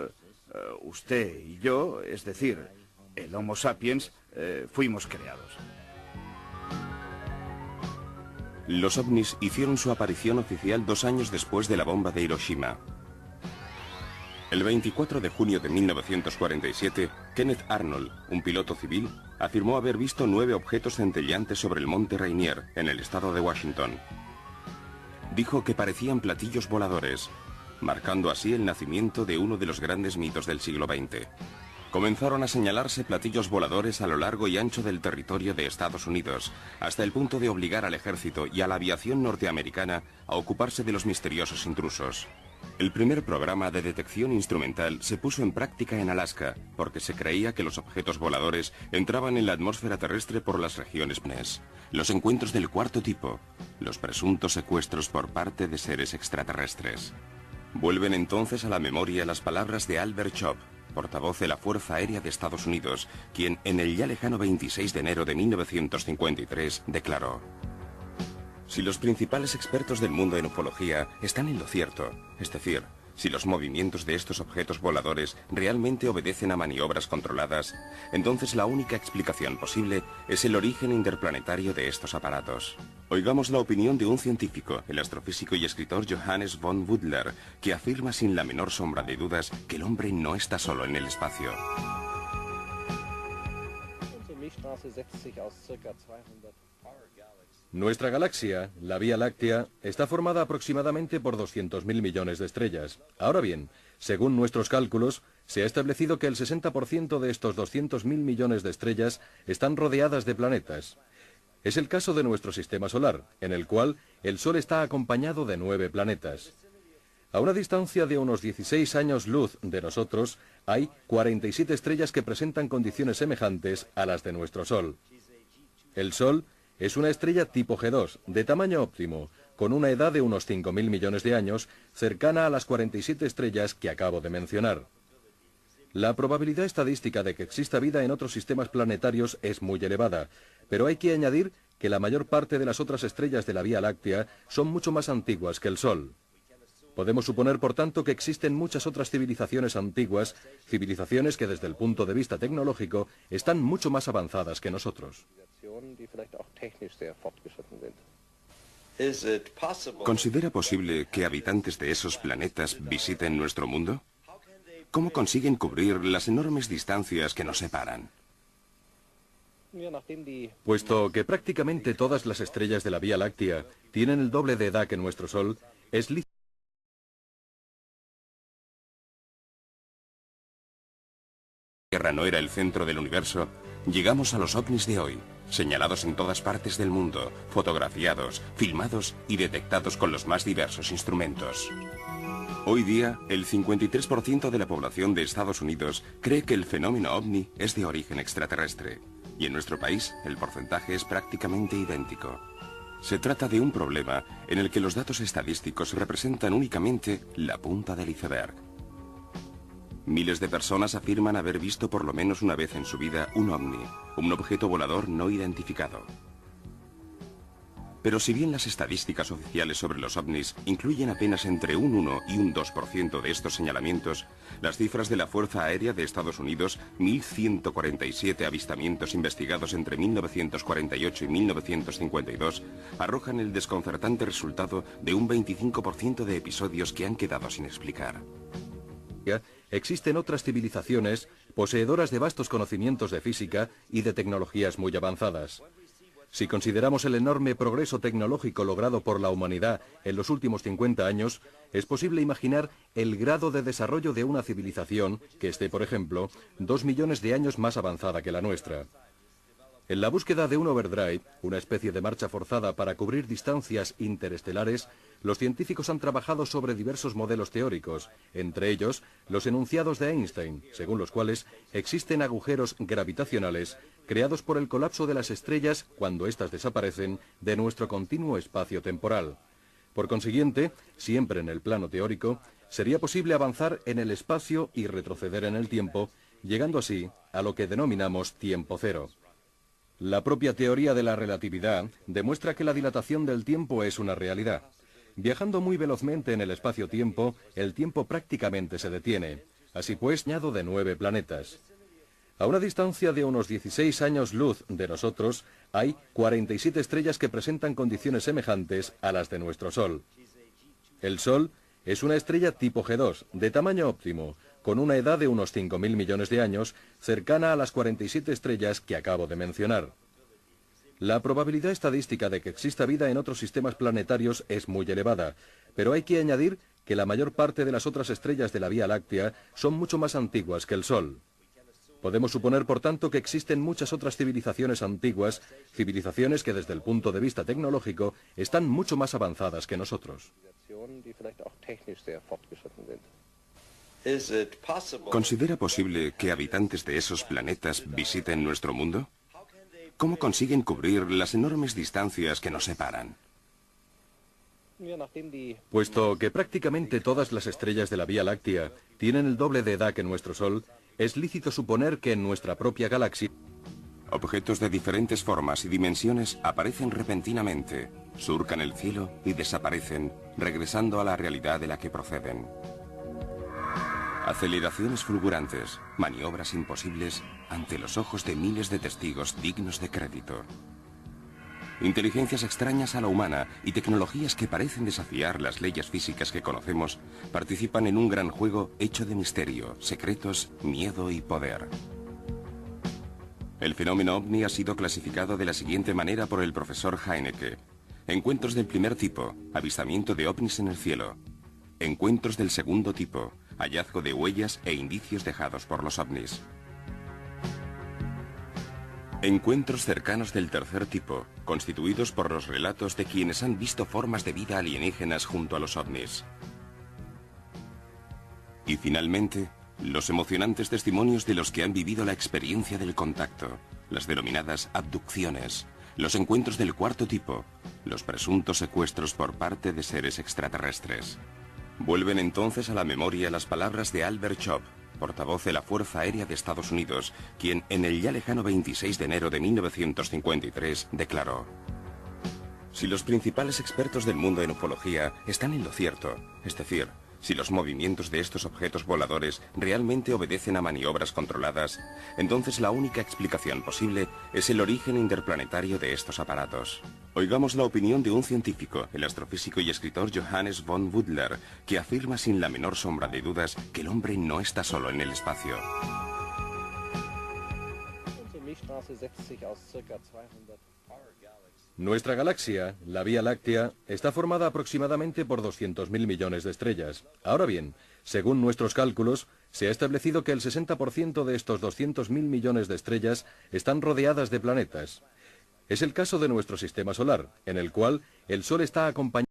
usted y yo, es decir, el Homo sapiens, fuimos creados. Los ovnis hicieron su aparición oficial 2 años después de la bomba de Hiroshima. El 24 de junio de 1947, Kenneth Arnold, un piloto civil, afirmó haber visto 9 objetos centelleantes sobre el monte Rainier, en el estado de Washington. Dijo que parecían platillos voladores. marcando así el nacimiento de uno de los grandes mitos del siglo XX. Comenzaron a señalarse platillos voladores a lo largo y ancho del territorio de Estados Unidos, hasta el punto de obligar al ejército y a la aviación norteamericana a ocuparse de los misteriosos intrusos. El primer programa de detección instrumental se puso en práctica en Alaska, porque se creía que los objetos voladores entraban en la atmósfera terrestre por las regiones PNES. Los encuentros del cuarto tipo, los presuntos secuestros por parte de seres extraterrestres. Vuelven entonces a la memoria las palabras de Albert Chop, portavoz de la Fuerza Aérea de Estados Unidos, quien en el ya lejano 26 de enero de 1953 declaró: si los principales expertos del mundo en ufología están en lo cierto, es decir, si los movimientos de estos objetos voladores realmente obedecen a maniobras controladas, entonces la única explicación posible es el origen interplanetario de estos aparatos. Oigamos la opinión de un científico, el astrofísico y escritor Johannes von Butler, que afirma sin la menor sombra de dudas que el hombre no está solo en el espacio. Nuestra galaxia, la Vía Láctea, está formada aproximadamente por 200.000 millones de estrellas. Ahora bien, según nuestros cálculos, se ha establecido que el 60% de estos 200.000 millones de estrellas están rodeadas de planetas. Es el caso de nuestro sistema solar, en el cual el Sol está acompañado de 9 planetas. A una distancia de unos 16 años luz de nosotros, hay 47 estrellas que presentan condiciones semejantes a las de nuestro Sol. El Sol es una estrella tipo G2, de tamaño óptimo, con una edad de unos 5.000 millones de años, cercana a las 47 estrellas que acabo de mencionar. La probabilidad estadística de que exista vida en otros sistemas planetarios es muy elevada, pero hay que añadir que la mayor parte de las otras estrellas de la Vía Láctea son mucho más antiguas que el Sol. Podemos suponer, por tanto, que existen muchas otras civilizaciones antiguas, civilizaciones que desde el punto de vista tecnológico están mucho más avanzadas que nosotros. ¿Considera posible que habitantes de esos planetas visiten nuestro mundo? ¿Cómo consiguen cubrir las enormes distancias que nos separan? Puesto que prácticamente todas las estrellas de la Vía Láctea tienen el doble de edad que nuestro Sol, es lícito. La Tierra no era el centro del universo, llegamos a los ovnis de hoy, señalados en todas partes del mundo, fotografiados, filmados y detectados con los más diversos instrumentos. Hoy día, el 53% de la población de Estados Unidos cree que el fenómeno ovni es de origen extraterrestre, y en nuestro país el porcentaje es prácticamente idéntico. Se trata de un problema en el que los datos estadísticos representan únicamente la punta del iceberg. Miles de personas afirman haber visto por lo menos una vez en su vida un ovni, un objeto volador no identificado. Pero si bien las estadísticas oficiales sobre los ovnis incluyen apenas entre un 1 y un 2% de estos señalamientos, las cifras de la Fuerza Aérea de Estados Unidos, 1.147 avistamientos investigados entre 1948 y 1952, arrojan el desconcertante resultado de un 25% de episodios que han quedado sin explicar. Existen otras civilizaciones poseedoras de vastos conocimientos de física y de tecnologías muy avanzadas. Si consideramos el enorme progreso tecnológico logrado por la humanidad en los últimos 50 años, es posible imaginar el grado de desarrollo de una civilización que esté, por ejemplo, 2 millones de años más avanzada que la nuestra. En la búsqueda de un overdrive, una especie de marcha forzada para cubrir distancias interestelares, los científicos han trabajado sobre diversos modelos teóricos, entre ellos los enunciados de Einstein, según los cuales existen agujeros gravitacionales creados por el colapso de las estrellas cuando éstas desaparecen de nuestro continuo espacio temporal. Por consiguiente, siempre en el plano teórico, sería posible avanzar en el espacio y retroceder en el tiempo, llegando así a lo que denominamos tiempo cero. La propia teoría de la relatividad demuestra que la dilatación del tiempo es una realidad. Viajando muy velozmente en el espacio-tiempo, el tiempo prácticamente se detiene. Así pues, añado de 9 planetas. A una distancia de unos 16 años luz de nosotros, hay 47 estrellas que presentan condiciones semejantes a las de nuestro Sol. El Sol es una estrella tipo G2, de tamaño óptimo, con una edad de unos 5.000 millones de años, cercana a las 47 estrellas que acabo de mencionar. La probabilidad estadística de que exista vida en otros sistemas planetarios es muy elevada, pero hay que añadir que la mayor parte de las otras estrellas de la Vía Láctea son mucho más antiguas que el Sol. Podemos suponer, por tanto, que existen muchas otras civilizaciones antiguas, civilizaciones que desde el punto de vista tecnológico están mucho más avanzadas que nosotros. ¿Considera posible que habitantes de esos planetas visiten nuestro mundo? ¿Cómo consiguen cubrir las enormes distancias que nos separan? Puesto que prácticamente todas las estrellas de la Vía Láctea tienen el doble de edad que nuestro Sol, es lícito suponer que en nuestra propia galaxia objetos de diferentes formas y dimensiones aparecen repentinamente, surcan el cielo y desaparecen, regresando a la realidad de la que proceden. Aceleraciones fulgurantes, maniobras imposibles ante los ojos de miles de testigos dignos de crédito. Inteligencias extrañas a la humana y tecnologías que parecen desafiar las leyes físicas que conocemos participan en un gran juego hecho de misterio, secretos, miedo y poder. El fenómeno ovni ha sido clasificado de la siguiente manera por el profesor Heinecke. Encuentros del primer tipo, avistamiento de ovnis en el cielo. Encuentros del segundo tipo, hallazgo de huellas e indicios dejados por los ovnis. Encuentros cercanos del tercer tipo, constituidos por los relatos de quienes han visto formas de vida alienígenas junto a los ovnis. Y finalmente, los emocionantes testimonios de los que han vivido la experiencia del contacto, las denominadas abducciones, los encuentros del cuarto tipo, los presuntos secuestros por parte de seres extraterrestres. Vuelven entonces a la memoria las palabras de Albert Schopp, portavoz de la Fuerza Aérea de Estados Unidos, quien en el ya lejano 26 de enero de 1953 declaró: si los principales expertos del mundo en ufología están en lo cierto, es decir, si los movimientos de estos objetos voladores realmente obedecen a maniobras controladas, entonces la única explicación posible es el origen interplanetario de estos aparatos. Oigamos la opinión de un científico, el astrofísico y escritor Johannes von Butler, que afirma sin la menor sombra de dudas que el hombre no está solo en el espacio. Nuestra galaxia, la Vía Láctea, está formada aproximadamente por 200.000 millones de estrellas. Ahora bien, según nuestros cálculos, se ha establecido que el 60% de estos 200.000 millones de estrellas están rodeadas de planetas. Es el caso de nuestro sistema solar, en el cual el Sol está acompañado